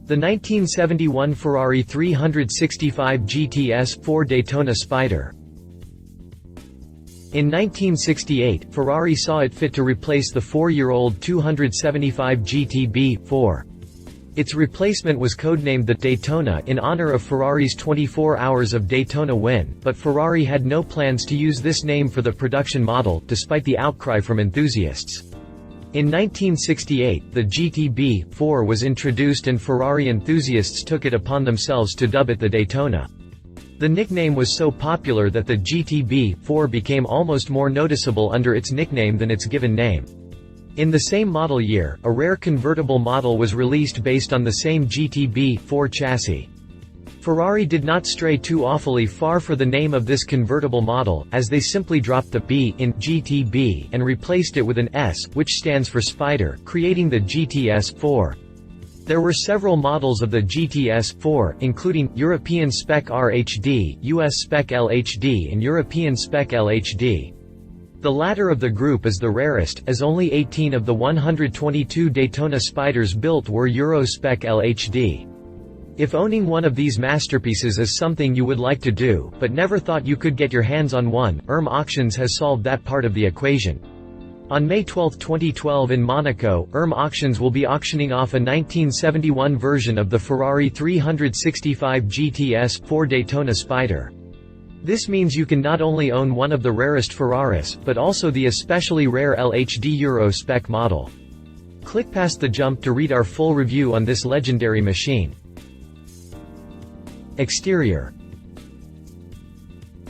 The 1971 Ferrari 365 GTS 4 Daytona Spyder. In 1968, Ferrari saw it fit to replace the 4-year-old 275 GTB4. Its replacement was codenamed the Daytona in honor of Ferrari's 24 Hours of Daytona win, but Ferrari had no plans to use this name for the production model, despite the outcry from enthusiasts. In 1968, the GTB4 was introduced and Ferrari enthusiasts took it upon themselves to dub it the Daytona. The nickname was so popular that the GTB4 became almost more noticeable under its nickname than its given name. In the same model year, a rare convertible model was released based on the same GTB4 chassis. Ferrari did not stray too awfully far for the name of this convertible model, as they simply dropped the B in GTB and replaced it with an S, which stands for Spyder, creating the GTS4. There were several models of the GTS4, including European-spec RHD, US-spec LHD and European-spec LHD. The latter of the group is the rarest, as only 18 of the 122 Daytona Spyders built were Euro-spec LHD. If owning one of these masterpieces is something you would like to do, but never thought you could get your hands on one, Auctions has solved that part of the equation. On May 12, 2012 in Monaco, Auctions will be auctioning off a 1971 version of the Ferrari 365 GTS 4 Daytona Spyder. This means you can not only own one of the rarest Ferraris, but also the especially rare LHD Euro-spec model. Click past the jump to read our full review on this legendary machine. Exterior.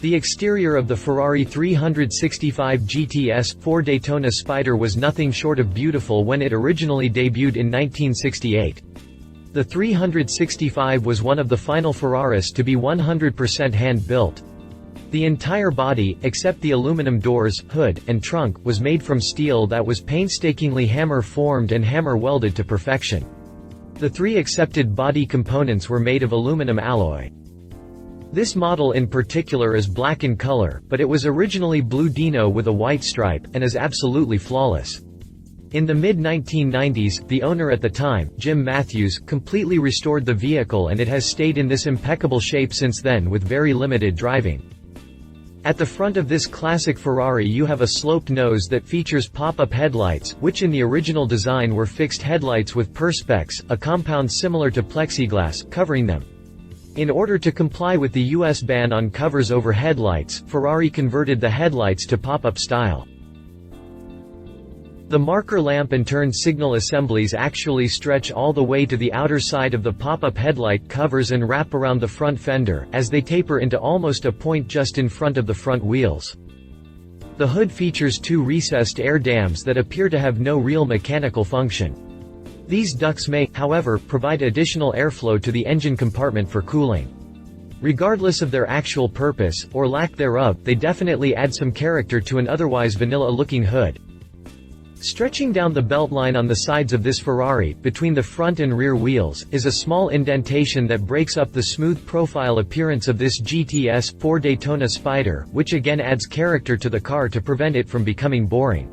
The exterior of the Ferrari 365 GTS 4 Daytona Spyder was nothing short of beautiful when it originally debuted in 1968. The 365 was one of the final Ferraris to be 100% hand-built. The entire body, except the aluminum doors, hood, and trunk, was made from steel that was painstakingly hammer-formed and hammer-welded to perfection. The 3 accepted body components were made of aluminum alloy. This model in particular is black in color, but it was originally blue Dino with a white stripe, and is absolutely flawless. In the mid-1990s, the owner at the time, Jim Matthews, completely restored the vehicle and it has stayed in this impeccable shape since then with very limited driving. At the front of this classic Ferrari you have a sloped nose that features pop-up headlights, which in the original design were fixed headlights with perspex, a compound similar to plexiglass, covering them. In order to comply with the US ban on covers over headlights, Ferrari converted the headlights to pop-up style. The marker lamp and turn signal assemblies actually stretch all the way to the outer side of the pop-up headlight covers and wrap around the front fender, as they taper into almost a point just in front of the front wheels. The hood features 2 recessed air dams that appear to have no real mechanical function. These ducts may, however, provide additional airflow to the engine compartment for cooling. Regardless of their actual purpose, or lack thereof, they definitely add some character to an otherwise vanilla-looking hood. Stretching down the beltline on the sides of this Ferrari, between the front and rear wheels, is a small indentation that breaks up the smooth profile appearance of this GTS 4 Daytona Spyder, which again adds character to the car to prevent it from becoming boring.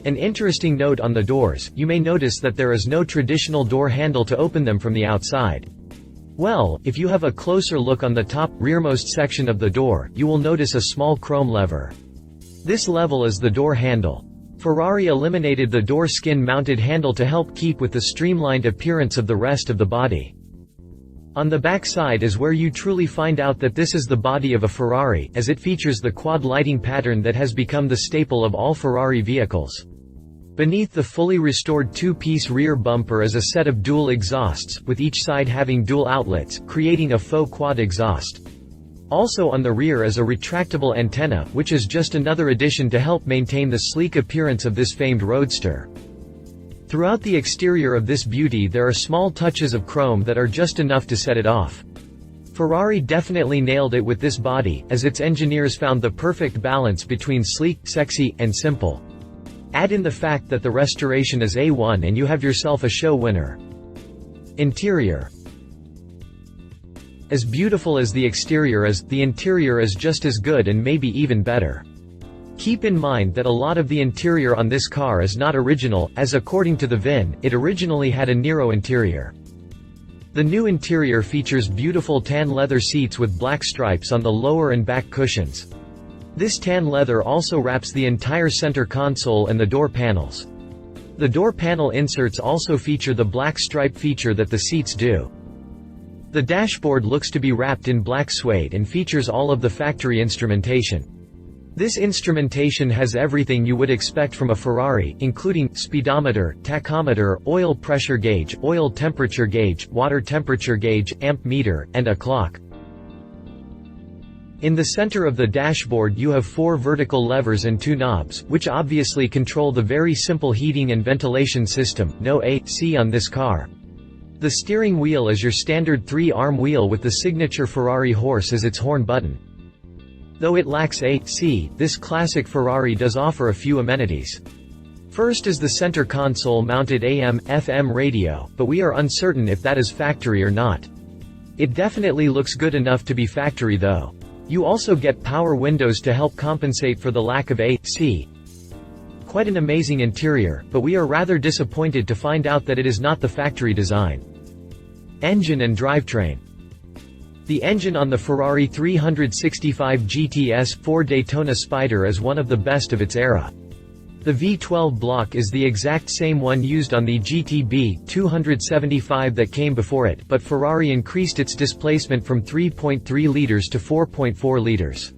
An interesting note on the doors, you may notice that there is no traditional door handle to open them from the outside. Well, if you have a closer look on the top, rearmost section of the door, you will notice a small chrome lever. This level is the door handle. Ferrari eliminated the door skin-mounted handle to help keep with the streamlined appearance of the rest of the body. On the back side is where you truly find out that this is the body of a Ferrari, as it features the quad lighting pattern that has become the staple of all Ferrari vehicles. Beneath the fully restored 2-piece rear bumper is a set of dual exhausts, with each side having dual outlets, creating a faux quad exhaust. Also on the rear is a retractable antenna, which is just another addition to help maintain the sleek appearance of this famed roadster. Throughout the exterior of this beauty there are small touches of chrome that are just enough to set it off. Ferrari definitely nailed it with this body, as its engineers found the perfect balance between sleek, sexy, and simple. Add in the fact that the restoration is A1 and you have yourself a show winner. Interior. As beautiful as the exterior is, the interior is just as good and maybe even better. Keep in mind that a lot of the interior on this car is not original, as according to the VIN, it originally had a Nero interior. The new interior features beautiful tan leather seats with black stripes on the lower and back cushions. This tan leather also wraps the entire center console and the door panels. The door panel inserts also feature the black stripe feature that the seats do. The dashboard looks to be wrapped in black suede and features all of the factory instrumentation. This instrumentation has everything you would expect from a Ferrari, including speedometer, tachometer, oil pressure gauge, oil temperature gauge, water temperature gauge, amp meter, and a clock. In the center of the dashboard you have 4 vertical levers and 2 knobs, which obviously control the very simple heating and ventilation system. No AC on this car. The steering wheel is your standard 3-arm wheel with the signature Ferrari horse as its horn button. Though it lacks AC, this classic Ferrari does offer a few amenities. First is the center console-mounted AM/FM radio, but we are uncertain if that is factory or not. It definitely looks good enough to be factory though. You also get power windows to help compensate for the lack of AC. Quite an amazing interior, but we are rather disappointed to find out that it is not the factory design. Engine and drivetrain. The engine on the Ferrari 365 GTS 4 Daytona Spyder is one of the best of its era. The V12 block is the exact same one used on the GTB 275 that came before it, but Ferrari increased its displacement from 3.3 liters to 4.4 liters.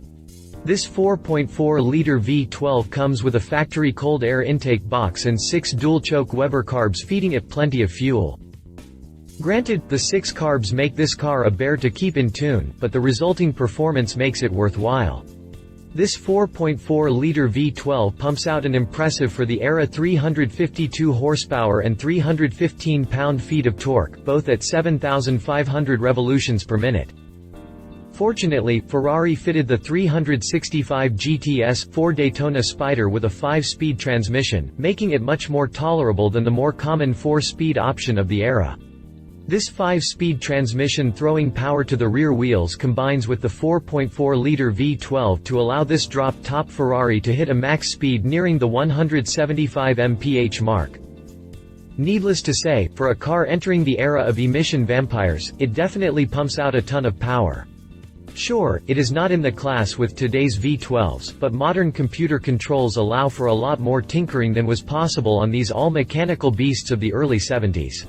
This 4.4-liter V12 comes with a factory cold air intake box and 6 dual-choke Weber carbs feeding it plenty of fuel. Granted, the 6 carbs make this car a bear to keep in tune, but the resulting performance makes it worthwhile. This 4.4-liter V12 pumps out an impressive for the era 352 horsepower and 315 pound-feet of torque, both at 7,500 revolutions per minute. Fortunately, Ferrari fitted the 365 GTS 4 Daytona Spyder with a 5-speed transmission, making it much more tolerable than the more common 4-speed option of the era. This 5-speed transmission throwing power to the rear wheels combines with the 4.4-liter V12 to allow this drop-top Ferrari to hit a max speed nearing the 175 mph mark. Needless to say, for a car entering the era of emission vampires, it definitely pumps out a ton of power. Sure, it is not in the class with today's V12s, but modern computer controls allow for a lot more tinkering than was possible on these all-mechanical beasts of the early 70s.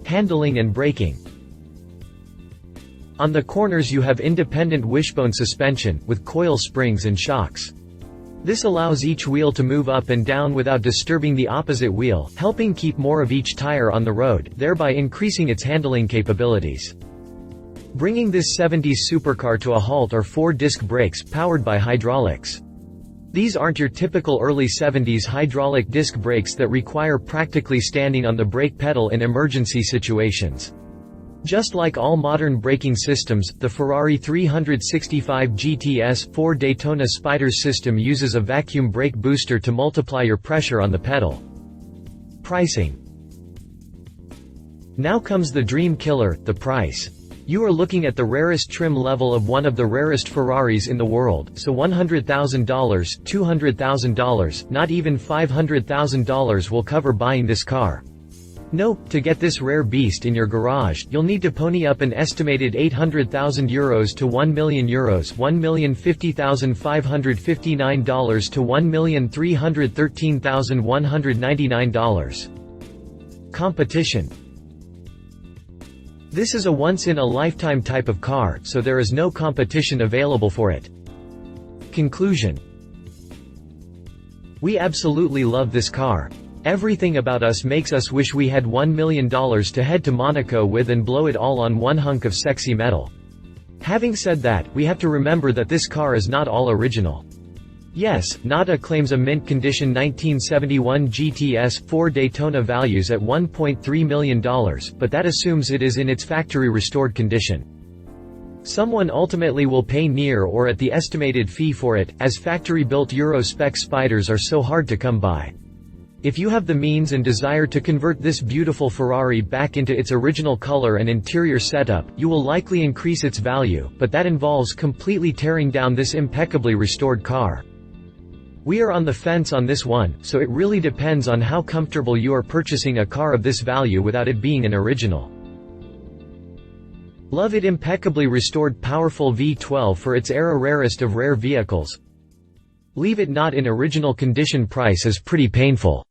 Handling and braking. On the corners you have independent wishbone suspension, with coil springs and shocks. This allows each wheel to move up and down without disturbing the opposite wheel, helping keep more of each tire on the road, thereby increasing its handling capabilities. Bringing this 70s supercar to a halt are 4-disc brakes, powered by hydraulics. These aren't your typical early 70s hydraulic disc brakes that require practically standing on the brake pedal in emergency situations. Just like all modern braking systems, the Ferrari 365 GTS 4 Daytona Spyders system uses a vacuum brake booster to multiply your pressure on the pedal. Pricing. Now comes the dream killer, the price. You are looking at the rarest trim level of one of the rarest Ferraris in the world, so $100,000, $200,000, not even $500,000 will cover buying this car. Nope, to get this rare beast in your garage, you'll need to pony up an estimated €800,000 to €1 million, $1,050,559 to $1,313,199. Competition. This is a once-in-a-lifetime type of car, so there is no competition available for it. Conclusion. We absolutely love this car. Everything about us makes us wish we had $1 million to head to Monaco with and blow it all on one hunk of sexy metal. Having said that, we have to remember that this car is not all original. Yes, NADA claims a mint-condition 1971 GTS 4 Daytona values at $1.3 million, but that assumes it is in its factory-restored condition. Someone ultimately will pay near or at the estimated fee for it, as factory-built Euro-spec Spyders are so hard to come by. If you have the means and desire to convert this beautiful Ferrari back into its original color and interior setup, you will likely increase its value, but that involves completely tearing down this impeccably restored car. We are on the fence on this one, so it really depends on how comfortable you are purchasing a car of this value without it being an original. Love it impeccably restored powerful V12 for its era rarest of rare vehicles. Leave it not in original condition, price is pretty painful.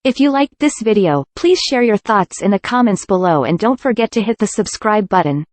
If you liked this video, please share your thoughts in the comments below and don't forget to hit the subscribe button.